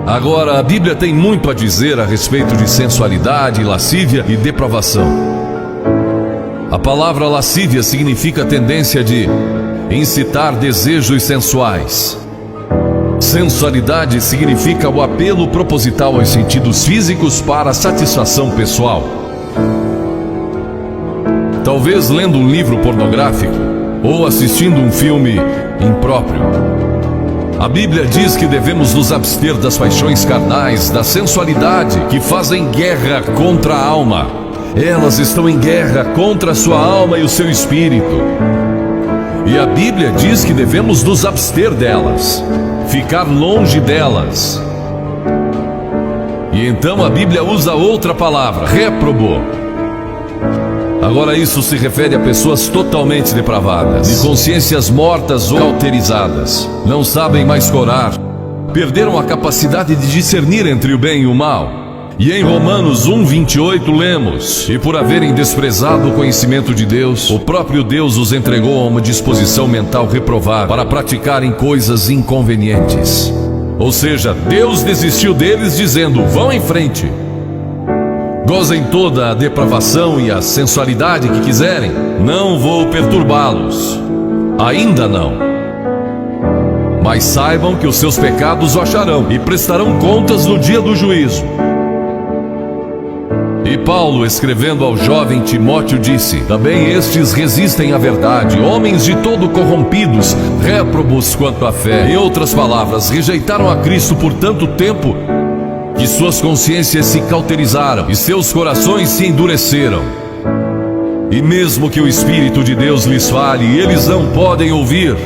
Agora, a Bíblia tem muito a dizer a respeito de sensualidade, lascívia e depravação. A palavra lascívia significa a tendência de incitar desejos sensuais. Sensualidade significa o apelo proposital aos sentidos físicos para satisfação pessoal. Talvez lendo um livro pornográfico ou assistindo um filme impróprio. A Bíblia diz que devemos nos abster das paixões carnais, da sensualidade, que fazem guerra contra a alma. Elas estão em guerra contra a sua alma e o seu espírito. E a Bíblia diz que devemos nos abster delas, ficar longe delas. E então a Bíblia usa outra palavra, réprobo. Agora isso se refere a pessoas totalmente depravadas, de consciências mortas ou cauterizadas. Não sabem mais orar, perderam a capacidade de discernir entre o bem e o mal. E em Romanos 1:28 lemos: E por haverem desprezado o conhecimento de Deus, o próprio Deus os entregou a uma disposição mental reprovável para praticarem coisas inconvenientes. Ou seja, Deus desistiu deles dizendo: vão em frente. Gozem toda a depravação e a sensualidade que quiserem, não vou perturbá-los. Ainda não. Mas saibam que os seus pecados o acharão e prestarão contas no dia do juízo. E Paulo, escrevendo ao jovem Timóteo, disse: também estes resistem à verdade, homens de todo corrompidos, réprobos quanto à fé. Em outras palavras, rejeitaram a Cristo por tanto tempo que suas consciências se cauterizaram e seus corações se endureceram. E mesmo que o Espírito de Deus lhes fale, eles não podem ouvir.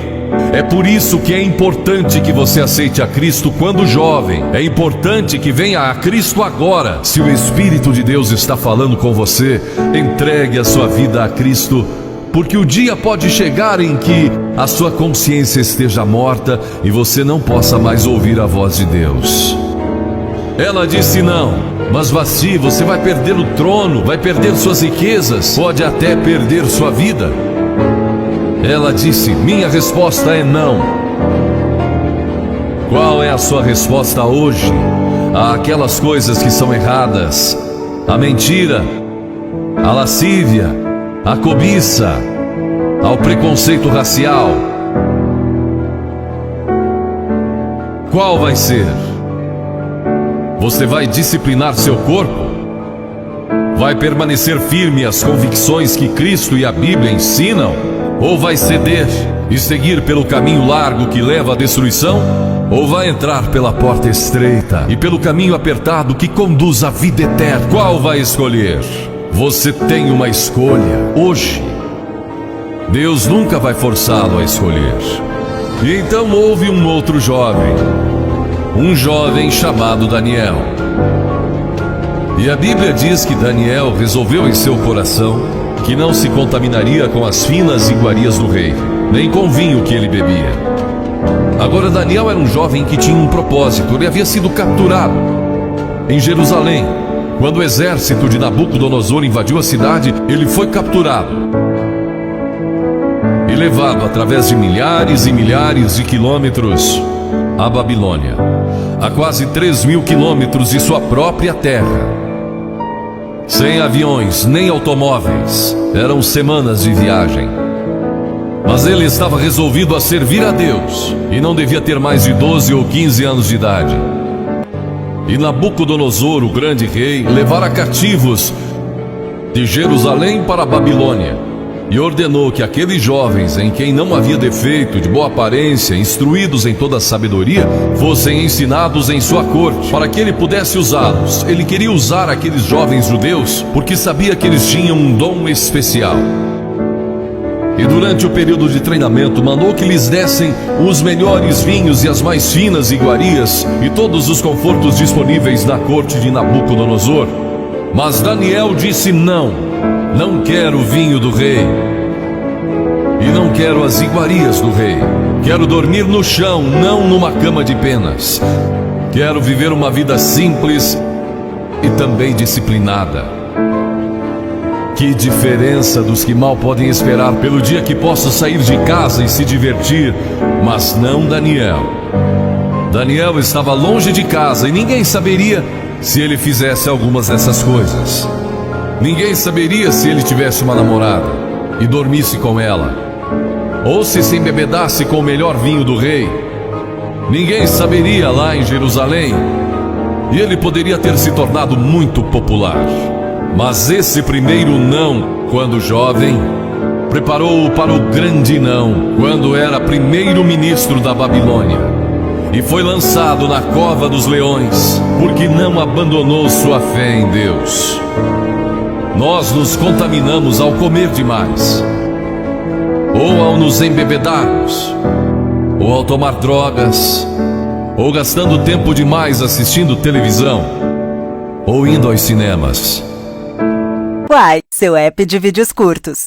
É por isso que é importante que você aceite a Cristo quando jovem. É importante que venha a Cristo agora. Se o Espírito de Deus está falando com você, entregue a sua vida a Cristo, porque o dia pode chegar em que a sua consciência esteja morta e você não possa mais ouvir a voz de Deus. Ela disse: não, mas Vasti, você vai perder o trono, vai perder suas riquezas, pode até perder sua vida. Ela disse: minha resposta é não. Qual é a sua resposta hoje àquelas coisas que são erradas? A mentira, a lascívia, a cobiça, ao preconceito racial. Qual vai ser? Você vai disciplinar seu corpo? Vai permanecer firme às convicções que Cristo e a Bíblia ensinam? Ou vai ceder e seguir pelo caminho largo que leva à destruição? Ou vai entrar pela porta estreita e pelo caminho apertado que conduz à vida eterna? Qual vai escolher? Você tem uma escolha hoje. Deus nunca vai forçá-lo a escolher. E então houve um outro jovem, um jovem chamado Daniel. E a Bíblia diz que Daniel resolveu em seu coração que não se contaminaria com as finas iguarias do rei, nem com o vinho que ele bebia. Agora Daniel era um jovem que tinha um propósito. Ele havia sido capturado em Jerusalém. Quando o exército de Nabucodonosor invadiu a cidade, ele foi capturado e levado através de milhares e milhares de quilômetros à Babilônia, a quase 3.000 quilômetros de sua própria terra. Sem aviões, nem automóveis. Eram semanas de viagem. Mas ele estava resolvido a servir a Deus e não devia ter mais de 12 ou 15 anos de idade. E Nabucodonosor, o grande rei, levara cativos de Jerusalém para a Babilônia e ordenou que aqueles jovens, em quem não havia defeito, de boa aparência, instruídos em toda a sabedoria, fossem ensinados em sua corte, para que ele pudesse usá-los. Ele queria usar aqueles jovens judeus porque sabia que eles tinham um dom especial. E durante o período de treinamento mandou que lhes dessem os melhores vinhos e as mais finas iguarias e todos os confortos disponíveis na corte de Nabucodonosor. Mas Daniel disse: não, não quero o vinho do rei e não quero as iguarias do rei. Quero dormir no chão, não numa cama de penas. Quero viver uma vida simples e também disciplinada. Que diferença dos que mal podem esperar pelo dia que possa sair de casa e se divertir, mas não Daniel. Daniel estava longe de casa e ninguém saberia se ele fizesse algumas dessas coisas. Ninguém saberia se ele tivesse uma namorada e dormisse com ela, ou se embebedasse com o melhor vinho do rei. Ninguém saberia lá em Jerusalém, e ele poderia ter se tornado muito popular. Mas esse primeiro não, quando jovem, preparou-o para o grande não, quando era primeiro-ministro da Babilônia, e foi lançado na cova dos leões, porque não abandonou sua fé em Deus. Nós nos contaminamos ao comer demais, ou ao nos embebedarmos, ou ao tomar drogas, ou gastando tempo demais assistindo televisão, ou indo aos cinemas. Uai, seu app de vídeos curtos.